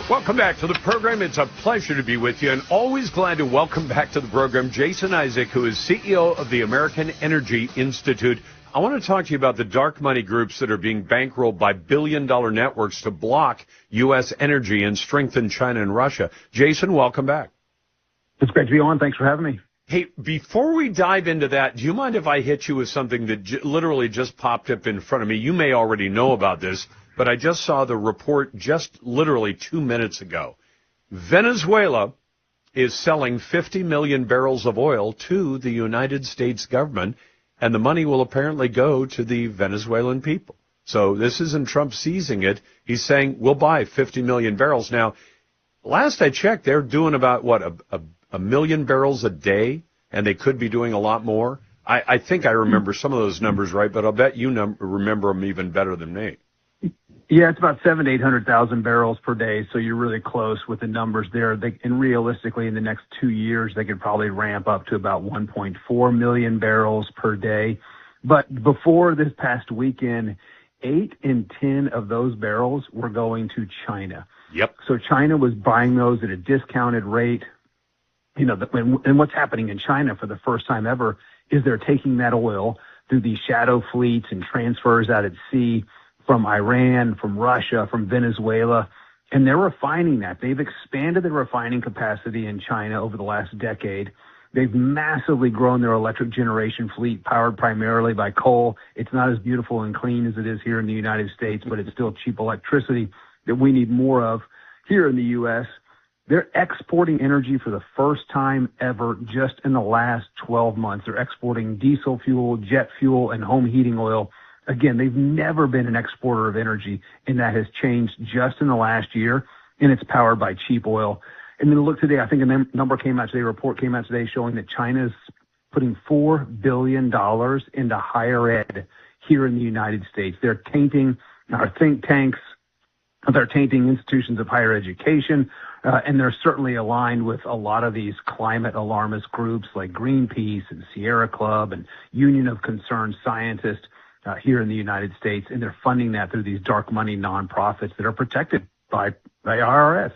Welcome back to the program. It's a pleasure to be with you, and always glad to welcome back to the program Jason Isaac, who is CEO of the American Energy Institute. I want to talk to you about the dark money groups that are being bankrolled by billion-dollar networks to block U.S. energy and strengthen China and Russia. Jason, welcome back. It's great to be on. Thanks for having me. Hey, before we dive into that, do you mind if I hit you with something that literally just popped up in front of me? You may already know about this, but I just saw the report just literally 2 minutes ago. Venezuela is selling 50 million barrels of oil to the United States government, and the money will apparently go to the Venezuelan people. So this isn't Trump seizing it. He's saying, we'll buy 50 million barrels. Now, last I checked, they're doing about, a million barrels a day, and they could be doing a lot more. I think I remember some of those numbers right, but I'll bet you remember them even better than me. Yeah, it's about 700,000 to 800,000 barrels per day, so you're really close with the numbers there. And realistically, in the next 2 years, they could probably ramp up to about 1.4 million barrels per day. But before this past weekend, 8 in 10 of those barrels were going to China. Yep. So China was buying those at a discounted rate. You know, and what's happening in China for the first time ever is they're taking that oil through these shadow fleets and transfers out at sea from Iran, from Russia, from Venezuela, and they're refining that. They've expanded their refining capacity in China over the last decade. They've massively grown their electric generation fleet, powered primarily by coal. It's not as beautiful and clean as it is here in the United States, but it's still cheap electricity that we need more of here in the U.S. They're exporting energy for the first time ever just in the last 12 months. They're exporting diesel fuel, jet fuel, and home heating oil. Again, they've never been an exporter of energy, and that has changed just in the last year, and it's powered by cheap oil. And then look today, I think a number came out today, a report came out today showing that China's putting $4 billion into higher ed here in the United States. They're tainting our think tanks. They're tainting institutions of higher education, and they're certainly aligned with a lot of these climate alarmist groups like Greenpeace and Sierra Club and Union of Concerned Scientists here in the United States, and they're funding that through these dark money nonprofits that are protected by IRS.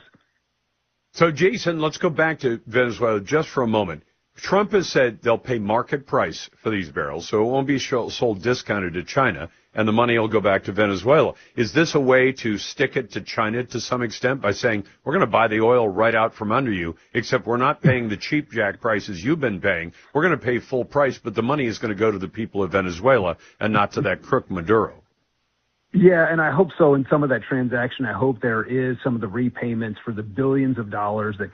So, Jason, let's go back to Venezuela just for a moment. Trump has said they'll pay market price for these barrels, so it won't be sold discounted to China, and the money will go back to Venezuela. Is this a way to stick it to China to some extent by saying, we're going to buy the oil right out from under you, except we're not paying the cheap jack prices you've been paying. We're going to pay full price, but the money is going to go to the people of Venezuela and not to that crook Maduro. Yeah, and I hope so. In some of that transaction, I hope there is some of the repayments for the billions of dollars that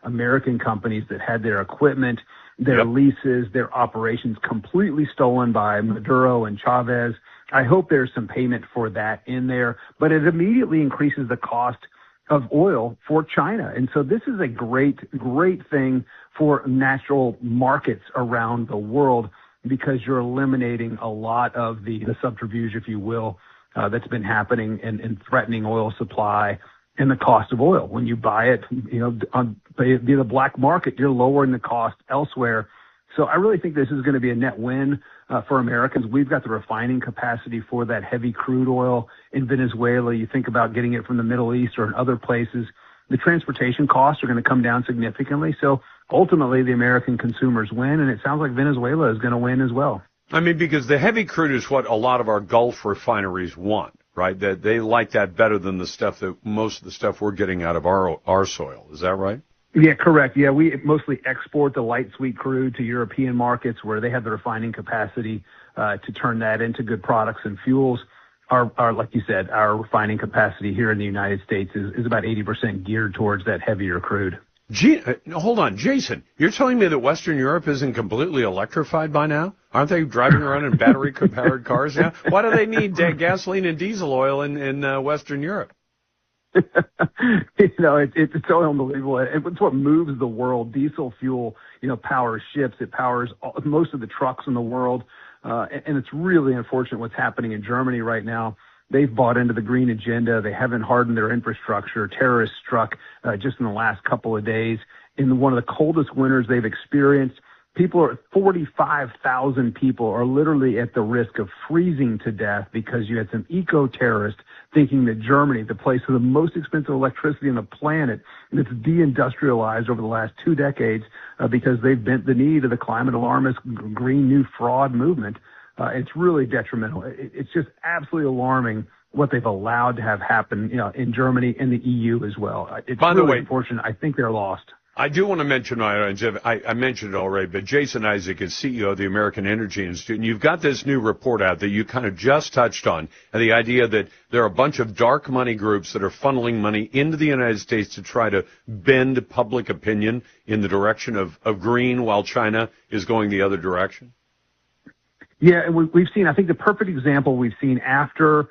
American companies that had their equipment, their leases, their operations completely stolen by Maduro and Chavez. I hope there's some payment for that in there, but it immediately increases the cost of oil for China. And so this is a great thing for natural markets around the world, because you're eliminating a lot of the subterfuge, if you will, that's been happening and threatening oil supply and the cost of oil. When you buy it, via the black market, you're lowering the cost elsewhere. So I really think this is going to be a net win for Americans. We've got the refining capacity for that heavy crude oil in Venezuela. You think about getting it from the Middle East or in other places. The transportation costs are going to come down significantly. So ultimately, the American consumers win, and it sounds like Venezuela is going to win as well. I mean, because the heavy crude is what a lot of our Gulf refineries want, right? That they like that better than the stuff that most of the stuff we're getting out of our soil. Is that right? Yeah, correct. Yeah, we mostly export the light sweet crude to European markets where they have the refining capacity to turn that into good products and fuels. Our, like you said, our refining capacity here in the United States is about 80% geared towards that heavier crude. Hold on, Jason, you're telling me that Western Europe isn't completely electrified by now? Aren't they driving around in battery-powered cars now? Why do they need gasoline and diesel oil in Western Europe? It's so unbelievable. It's what moves the world. Diesel fuel, powers ships. It powers most of the trucks in the world. And it's really unfortunate what's happening in Germany right now. They've bought into the green agenda. They haven't hardened their infrastructure. Terrorists struck just in the last couple of days in one of the coldest winters they've experienced. 45,000 people are literally at the risk of freezing to death because you had some eco-terrorists thinking that Germany, the place with the most expensive electricity on the planet, that's deindustrialized over the last 2 decades because they've bent the knee to the climate alarmist Green New Fraud movement. It's really detrimental. It's just absolutely alarming what they've allowed to have happen, in Germany and the EU as well. It's By the way, unfortunate. I think they're lost. I do want to mention, I mentioned it already, but Jason Isaac is CEO of the American Energy Institute, and you've got this new report out that you kind of just touched on, and the idea that there are a bunch of dark money groups that are funneling money into the United States to try to bend public opinion in the direction of green while China is going the other direction. Yeah, and we've seen, I think the perfect example we've seen after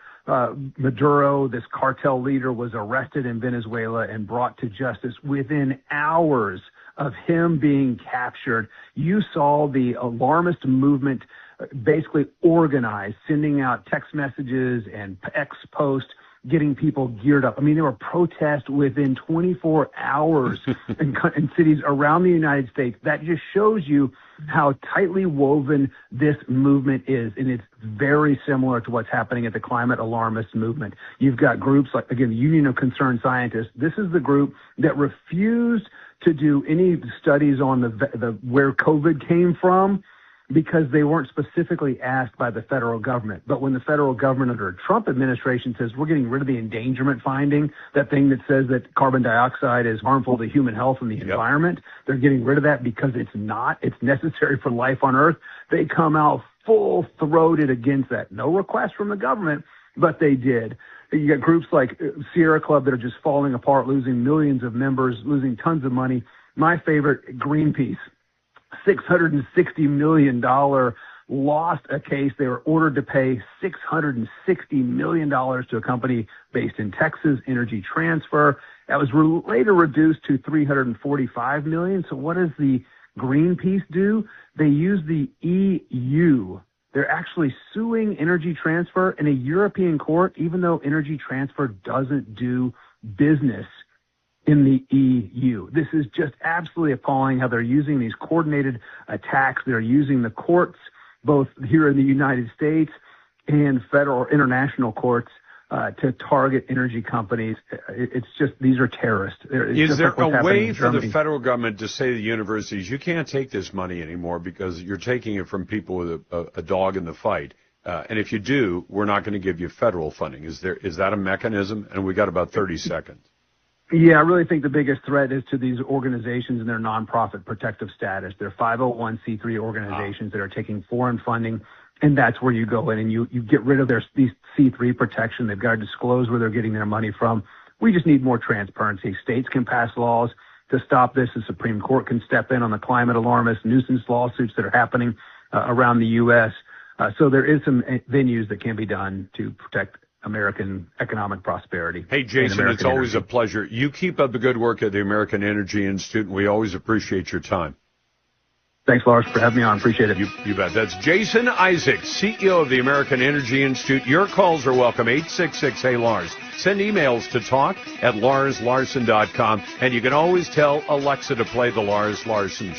Maduro, this cartel leader, was arrested in Venezuela and brought to justice within hours of him being captured. You saw the alarmist movement basically organized, sending out text messages and X posts, getting people geared up. I mean, there were protests within 24 hours in cities around the United States. That just shows you how tightly woven this movement is, and it's very similar to what's happening at the climate alarmist movement. You've got groups like, again, the Union of Concerned Scientists. This is the group that refused to do any studies on the where COVID came from, because they weren't specifically asked by the federal government. But when the federal government under a Trump administration says we're getting rid of the endangerment finding, that thing that says that carbon dioxide is harmful to human health and the environment, they're getting rid of that because it's not. It's necessary for life on Earth. They come out full-throated against that. No request from the government, but they did. You got groups like Sierra Club that are just falling apart, losing millions of members, losing tons of money. My favorite, Greenpeace. $660 million, lost a case. They were ordered to pay $660 million to a company based in Texas, Energy Transfer. That was later reduced to $345 million. So what does the Greenpeace do? They use the EU. They're actually suing Energy Transfer in a European court, even though Energy Transfer doesn't do business in the EU. This is just absolutely appalling how they're using these coordinated attacks. They're using the courts, both here in the United States and federal or international courts, to target energy companies. It's just, these are terrorists. Is there a way for the federal government to say to the universities, you can't take this money anymore because you're taking it from people with a dog in the fight? And if you do, we're not going to give you federal funding. Is that a mechanism? And we got about 30 seconds. Yeah, I really think the biggest threat is to these organizations and their nonprofit protective status. They're 501c3 organizations that are taking foreign funding, and that's where you go in and you get rid of these C3 protection. They've got to disclose where they're getting their money from. We just need more transparency. States can pass laws to stop this. The Supreme Court can step in on the climate alarmist nuisance lawsuits that are happening around the U.S. So there is some venues that can be done to protect American economic prosperity. Hey, Jason, it's always a pleasure. You keep up the good work at the American Energy Institute, and we always appreciate your time. Thanks, Lars, for having me on. Appreciate it. You bet. That's Jason Isaac, CEO of the American Energy Institute. Your calls are welcome, 866-HEY-LARS. Send emails to talk@LarsLarson.com, and you can always tell Alexa to play the Lars Larson Show.